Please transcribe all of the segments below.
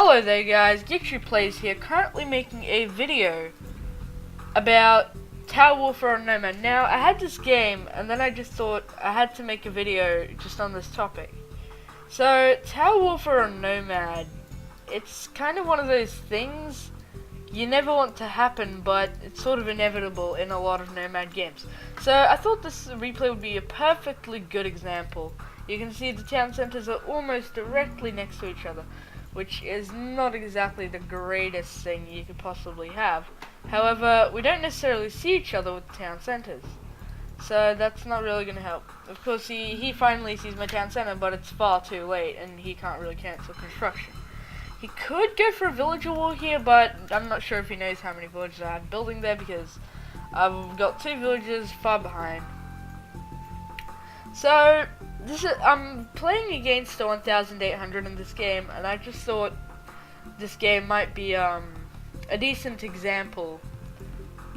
Hello there guys, Plays here, currently making a video about Tower Warfare on Nomad. Now, I had this game, and then I just thought I had to make a video just on this topic. So, Tower Warfare on Nomad, it's kind of one of those things you never want to happen, but it's sort of inevitable in a lot of Nomad games. So, I thought this replay would be a perfectly good example. You can see the town centers are almost directly next to each other, which is not exactly the greatest thing you could possibly have. However, we don't necessarily see each other with town centers, so that's not really going to help. Of course, he finally sees my town center, but it's far too late, and he can't really cancel construction. He could go for a villager wall here, but I'm not sure if he knows how many villages I have building there, because I've got 2 villages far behind. So, I'm playing against a 1800 in this game, and I just thought this game might be a decent example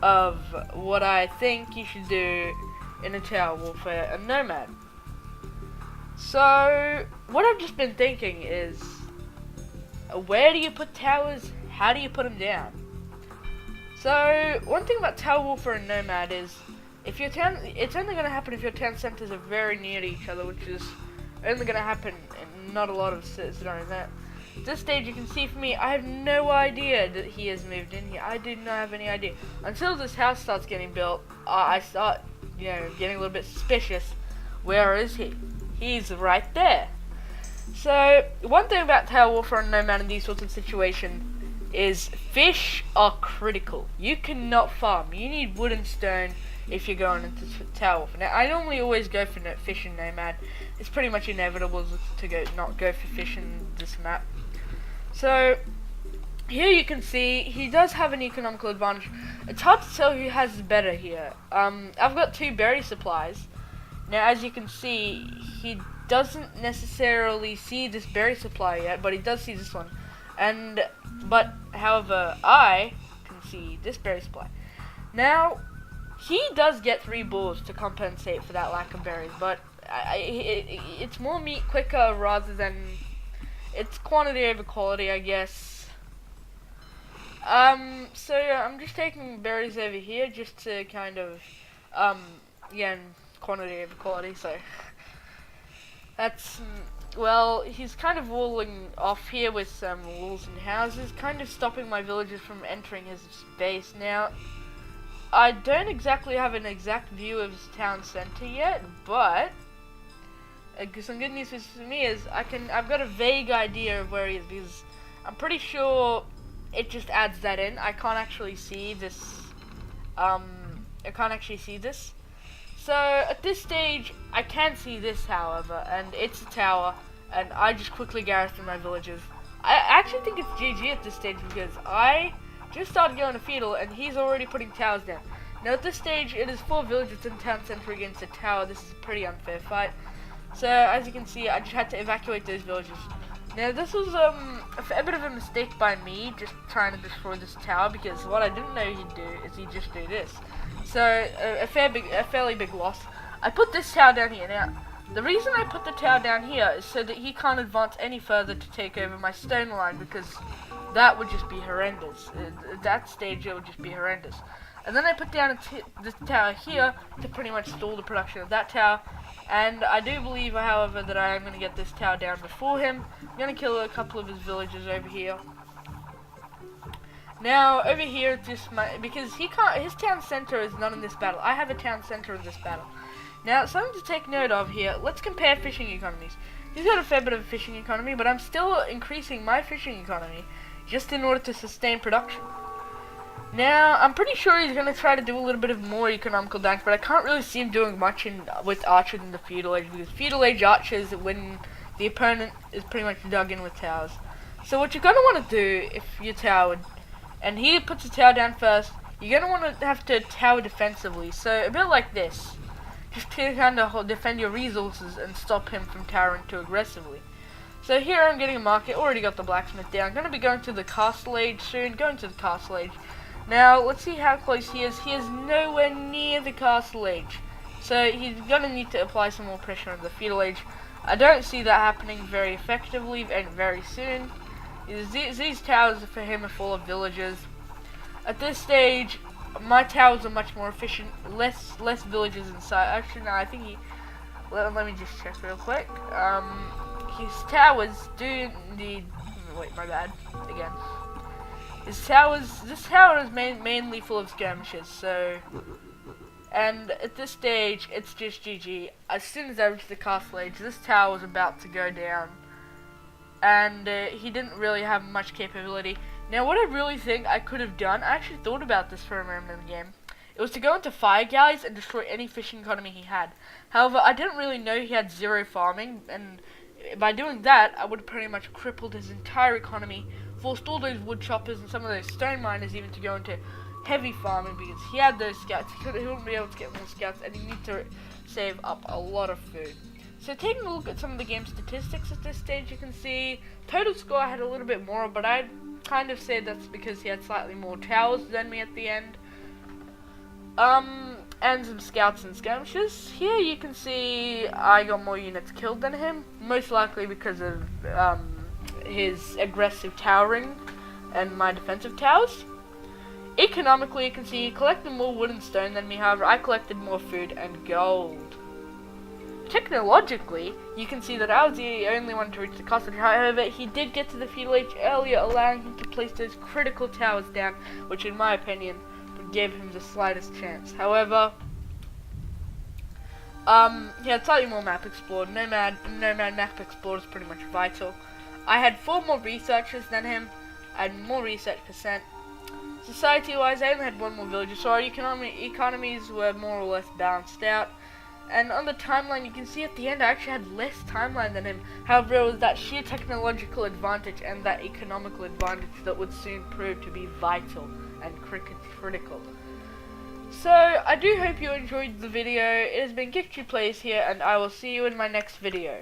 of what I think you should do in a Tower Warfare and Nomad. So, what I've just been thinking is, where do you put towers? How do you put them down? So, one thing about Tower Warfare and Nomad is, if your town, it's only going to happen if your town centers are very near to each other, which is only going to happen in not a lot of scenarios. At this stage, you can see for me, I have no idea that he has moved in here. I do not have any idea. Until this house starts getting built, I start, getting a little bit suspicious. Where is he? He's right there. So, one thing about Tower Warfare and Nomad in these sorts of situations is fish are critical. You cannot farm. You need wood and stone if you're going into Tower Warfare. Now, I normally always go for fish in Nomad. It's pretty much inevitable to not go for fish in this map. So, here you can see he does have an economical advantage. It's hard to tell who has better here. I've got 2 berry supplies. Now, as you can see, he doesn't necessarily see this berry supply yet, but he does see this one. However, I can see this berry supply. Now, he does get 3 bulls to compensate for that lack of berries, but it's more meat quicker rather than it's quantity over quality, I guess. So yeah, I'm just taking berries over here just to kind of, quantity over quality, so that's, well, he's kind of walling off here with some walls and houses, kind of stopping my villagers from entering his base. Now, I don't exactly have an exact view of his town center yet, but some good news for me is I've got a vague idea of where he is, because I'm pretty sure it just adds that in. I can't actually see this. So at this stage, I can see this, however, and it's a tower, and I just quickly garrisoned my villagers. I actually think it's GG at this stage, because I just started going to feudal, and he's already putting towers down. Now at this stage, it is 4 villages in town center against a tower. This is a pretty unfair fight. So as you can see, I just had to evacuate those villages. Now this was a bit of a mistake by me, just trying to destroy this tower, because what I didn't know he'd do is he'd just do this. So a fairly big loss. I put this tower down here. Now the reason I put the tower down here is so that he can't advance any further to take over my stone line, because that would just be horrendous. At that stage, it would just be horrendous. And then I put down this tower here to pretty much stall the production of that tower. And I do believe, however, that I am going to get this tower down before him. I'm going to kill a couple of his villagers over here. Now, over here, because his town center is not in this battle. I have a town center in this battle. Now, something to take note of here. Let's compare fishing economies. He's got a fair bit of a fishing economy, but I'm still increasing my fishing economy just in order to sustain production. Now, I'm pretty sure he's going to try to do a little bit of more economical damage, but I can't really see him doing much with archers in the feudal age, because feudal age archers when the opponent is pretty much dug in with towers. So what you're going to want to do if you're towered, and he puts a tower down first, you're going to want to have to tower defensively. So a bit like this, just to kind of defend your resources and stop him from towering too aggressively. So here I'm getting a market, already got the blacksmith down. Going to be going to the castle age soon, Now, let's see how close he is. He is nowhere near the castle age. So, he's going to need to apply some more pressure on the feudal age. I don't see that happening very effectively and very soon. These towers for him are full of villagers. At this stage, my towers are much more efficient, less villagers inside. Actually, no, I think he. Let me just check real quick. His towers do need. Wait, my bad. Again. His towers. This tower is mainly full of skirmishes. So, and at this stage, it's just GG. As soon as I reached the castle age, this tower was about to go down, and he didn't really have much capability. Now, what I really think I could have done, I actually thought about this for a moment in the game. It was to go into Fire Galleys and destroy any fishing economy he had. However, I didn't really know he had 0 farming, and by doing that, I would have pretty much crippled his entire economy, forced all those wood choppers and some of those stone miners even to go into heavy farming because he had those scouts. He wouldn't be able to get more scouts, and he needed to save up a lot of food. So taking a look at some of the game statistics at this stage, you can see total score I had a little bit more, but I'd kind of say that's because he had slightly more towers than me at the end. And some scouts and skirmishes. Here you can see I got more units killed than him, most likely because of his aggressive towering and my defensive towers. Economically, you can see he collected more wood and stone than me, however I collected more food and gold. Technologically, you can see that I was the only one to reach the castle. However, he did get to the feudal age earlier, allowing him to place those critical towers down, which in my opinion gave him the slightest chance. However, he had slightly more map explored. Nomad map explored is pretty much vital. I had 4 more researchers than him. I had more research percent. Society-wise, I only had 1 more villager, so our economies were more or less balanced out. And on the timeline, you can see at the end I actually had less timeline than him. However, it was that sheer technological advantage and that economical advantage that would soon prove to be vital and critical. So, I do hope you enjoyed the video. It has been Gift2Plays here, and I will see you in my next video.